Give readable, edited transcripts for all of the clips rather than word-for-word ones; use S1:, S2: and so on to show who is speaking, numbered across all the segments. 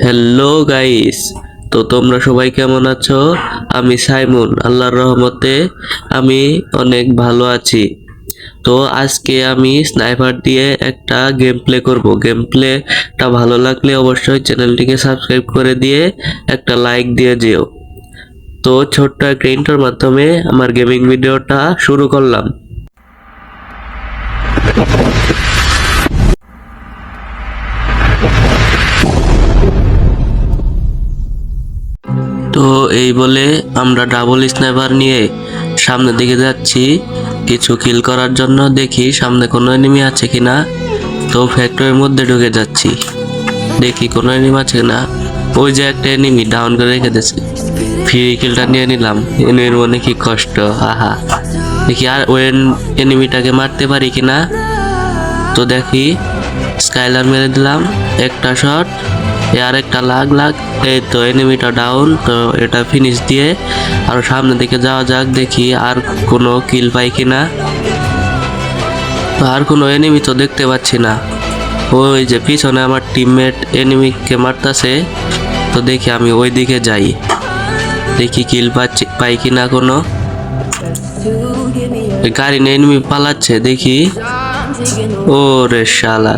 S1: Hello guys, তো তোমরা সবাই কেমন আছো? আমি সাইমন, আল্লাহর রহমতে আমি অনেক ভালো আছি। তো আজকে আমি স্নাইপার দিয়ে একটা গেম প্লে করবো। গেম প্লেটা ভালো লাগলে অবশ্যই চ্যানেলটিকে সাবস্ক্রাইব করে দিয়ে একটা লাইক দিয়ে যেও। তো ছোট্ট একটা ইন্ট্রোর মাধ্যমে আমার গেমিং ভিডিওটা শুরু করলাম। তো এই বলে আমরা ডাবল স্নাইপার নিয়ে সামনের দিকে যাচ্ছি কিছু কিল করার জন্য। দেখি সামনে কোনো এনিমি আছে কিনা। তো ফ্যাক্টরির মধ্যে ঢুকে যাচ্ছি, দেখি কোনো এনিমি আছে কিনা। ওই যে একটা এনিমি ডাউন করে রেখে দিয়েছে, ফ্রি কিলটা নিয়ে নিলাম। এনিমির মনে কি কষ্ট, আহা। দেখি আর ওই এনিমিটাকে মারতে পারি কিনা। তো দেখি স্কাইলার মেরে দিলাম, একটা শট, আর একটা লাগ। এই তো এনিমিটা ডাউন। তো এটা ফিনিশ দিয়ে আর সামনে দিকে যাওয়া যাক, দেখি আর কোনো কিল পাই কিনা। আর কোনো এনিমি তো দেখতে পাচ্ছি না। ওই যে পিছনে আমার টিমমেট এনিমিকে মারতাছে। তো দেখি আমি ওই দিকে যাই, দেখি কিল পাই কিনা কোনো। গাড়ি নিয়ে এনিমি পালাচ্ছে, দেখি। ও রে শালা,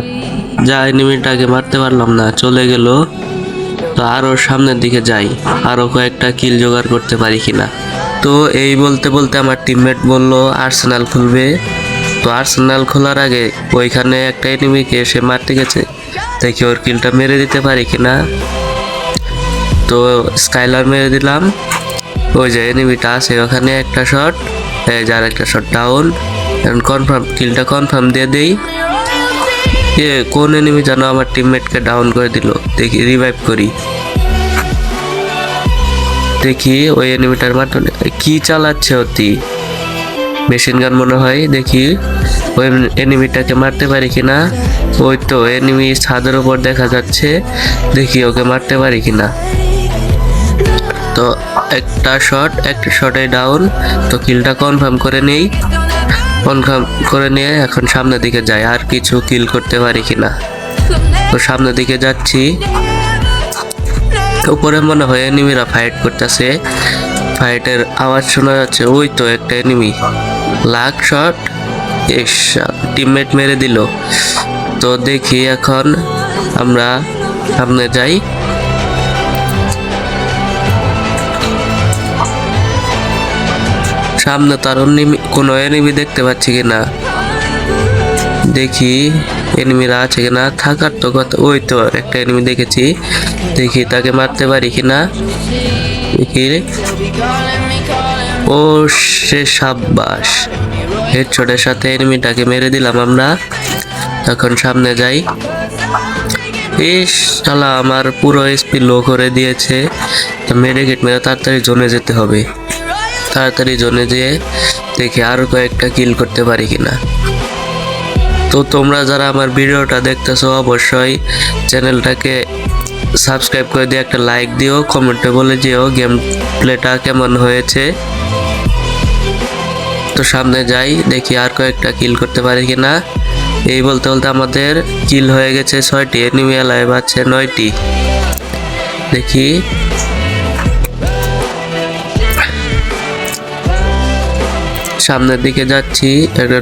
S1: যা এনিমিটাকে মারতে পারলাম না, চলে গেল। তো আরো সামনের দিকে যাই, আরো কয়েকটা কিল জোগাড় করতে পারি কিনা। তো এই বলতে বলতে আমার টিমমেট বলল আর্সেনাল খুলবে। তো আর্সেনাল খোলার আগে ওইখানে একটা এনিমিকে এসে মারতে গেছে, দেখি ওর কিলটা মেরে দিতে পারি কিনা। তো স্কাইলার মেরে দিলাম। ওই যে এনিমিটা আছে ওখানে, একটা শট, যার একটা শট ডাউন। এখন কনফার্ম, কিলটা কনফার্ম দিয়ে দেই। কোন এনিমি জানো আমার টিমমেটকে ডাউন করে দিল, দেখি রিভাইভ করি। দেখি ওই এনিমিটার মাধ্যমে কি চালাচ্ছে অতি, মেশিন গান মনে হয়। দেখি ওই এনিমিটাকে মারতে পারি কিনা। ওই তো এনিমি ছাদের উপর দেখা যাচ্ছে, দেখি ওকে মারতে পারি কিনা। তো একটা শটে ডাউন। তো কিলটা কনফার্ম করে নেই, কনফার্ম করে নিয়ে এখন সামনের দিকে যাই, আর কিছু কিল করতে পারি কিনা। তো সামনের দিকে যাচ্ছি, উপরে মনে হয় এনিমিরা ফাইট করতেছে, ফাইটের আওয়াজ শোনা যাচ্ছে। ওই তো একটা এনিমি, লাখ শট, টিমমেট মেরে দিল। তো দেখি এখন আমরা সামনে যাই। সামনে তার কোনো এনিমি দেখতে পাচ্ছি কিনা, দেখি এনিমিরা আছে কিনা। থাকার তো কথা। ওই তো একটা এনিমি দেখেছি, দেখি তাকে মারতে পারি কিনা। দেখি, ও সে সাব্বাস, হেডশটের সাথে এনিমিটাকে মেরে দিলাম আমরা। এখন সামনে যাই। শালা আমার পুরো এসপি লো করে দিয়েছে। মেডিকেট মেরে তাড়াতাড়ি জোনে যেতে হবে, তাড়াতাড়ি জোনে যেয়ে দেখি আরো কয়েকটা কিল করতে পারি কিনা। তো তোমরা যারা আমার ভিডিওটা দেখতেছো অবশ্যই চ্যানেলটাকে সাবস্ক্রাইব করে দিয়ে একটা লাইক দিও, কমেন্টে বলে যেও গেম প্লেটা কেমন হয়েছে। তো সামনে যাই, দেখি আর কয়েকটা কিল করতে পারি কিনা। এই বলতে বলতে আমাদের কিল হয়ে গেছে 6টি, এনিমি লাইভ আছে 9টি। দেখি সামনের দিকে যাচ্ছি। একটা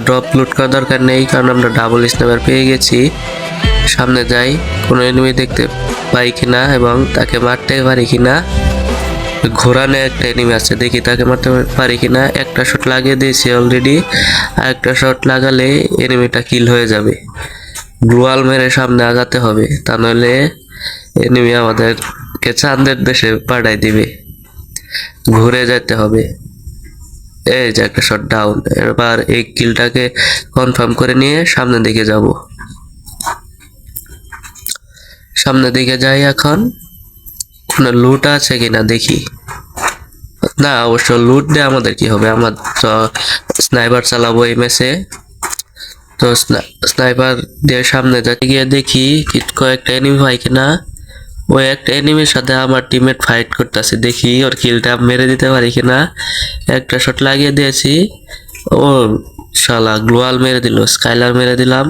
S1: ড্রপ লুট করার দরকার নেই, কারণ আমরা ডাবল স্নাইপার পেয়ে গেছি। সামনে যাই, কোনো এনিমি দেখতে পাই কিনা এবং তাকে মারতে পারি কিনা। ঘোরানো একটা এনিমি আছে, দেখি তাকে মারতে পারি কিনা। একটা শট লাগিয়ে দিয়েছি অলরেডি, আর একটা শট লাগালে এনিমিটা কিল হয়ে যাবে। গ্লুয়াল মেরে সামনে আগাতে হবে, তা নইলে এনিমি আমাদেরকে চাঁদের দেশে পাঠাই দিবে। ঘুরে যেতে হবে। এই যে একটা শট ডাউন। এবার এই কিলটাকে কনফার্ম করে নিয়ে সামনের দিকে যাব। সামনের দিকে যাই, এখন কোনো লুট আছে কিনা দেখি। না, অবশ্য লুট দিয়ে আমাদের কি হবে, আমার তো স্নাইপার চালাবো এই ম্যাচে। তো স্নাইপার দিয়ে সামনে যাতে গিয়ে দেখি কয়েকটা এনিমি হয় কিনা। ওই একটা এনিমির সাথে আমার টিমমেট ফাইট করতেছে, দেখি ওর কিলটা মেরে দিতে পারি কিনা। একটা শট লাগিয়ে দিয়েছি, ও শালা গ্লোয়াল মেরে দিল। স্কাইলার মেরে দিলাম,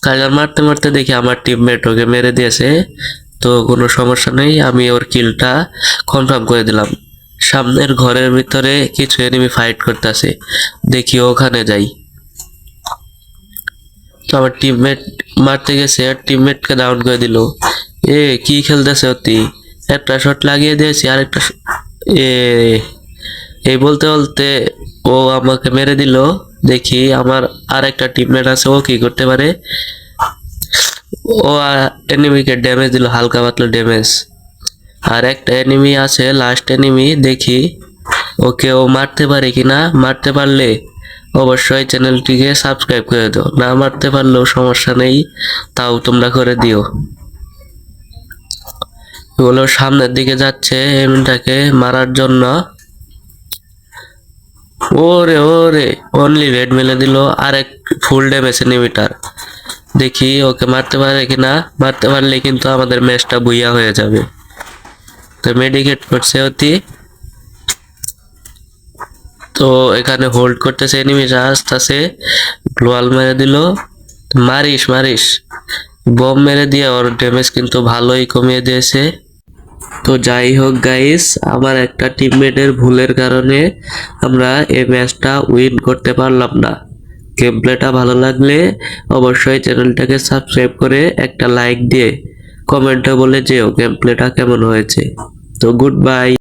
S1: স্কাইলার মারতে মারতে দেখি আমার টিমমেট ওকে মেরে দিয়েছে। তো কোনো সমস্যা নেই, আমি ওর কিলটা কনফার্ম করে দিলাম। সামনের ঘরের ভিতরে কিছু এনিমি ফাইট করতেছে, দেখি ওখানে যাই। তো আমার টিমমেট মারতে গেছে আর টিমমেটকে ডাউন করে দিল। এ কি খেলতেছে অতি, একটা শট লাগিয়ে দিয়েছি আরেকটা এ এই বলতে বলতে ও আমাকে মেরে দিল। দেখি আমার আর একটা টিমমেট আছে, ও কি করতে পারে। ও এনিমিকে ড্যামেজ দিল, হালকা পাতলা ড্যামেজ। আর একটা এনিমি আছে, লাস্ট এনিমি, দেখি ওকে ও মারতে পারে কিনা। মারতে পারলে অবশ্যই চ্যানেলটিকে সাবস্ক্রাইব করে দাও, না মারতে পারলেও সমস্যা নেই, তাও তোমরা করে দিও। ওগুলো সামনের দিকে যাচ্ছে এনিমিটাকে মারার জন্য। ওরে ওরে, অনলি রেড মেলে দিল, আরেক ফুল ড্যামেজ এনিমিটার। দেখি ওকে মারতে পারে কিনা, মারতে পারলে কিন্তু আমাদের ম্যাচটা বুইয়া হয়ে যাবে। তো মেডিকেট করছে অতি। তো এখানে হোল্ড করতেছে এনিমিটা, আসতেছে, গ্লোয়াল মেরে দিল। মারিস মারিস, বম মেরে দিয়ে ওর ড্যামেজ কিন্তু ভালোই কমিয়ে দিয়েছে। তো যাই হোক গাইস, আমার একটা টিমমেটের ভুলের কারণে আমরা এই ম্যাচটা উইন করতে পারলাম না। গেম প্লেটা ভালো লাগলে অবশ্যই চ্যানেলটাকে সাবস্ক্রাইব করে একটা লাইক দিয়ে কমেন্টে বলে যেও গেম প্লেটা কেমন হয়েছে। তো গুড বাই।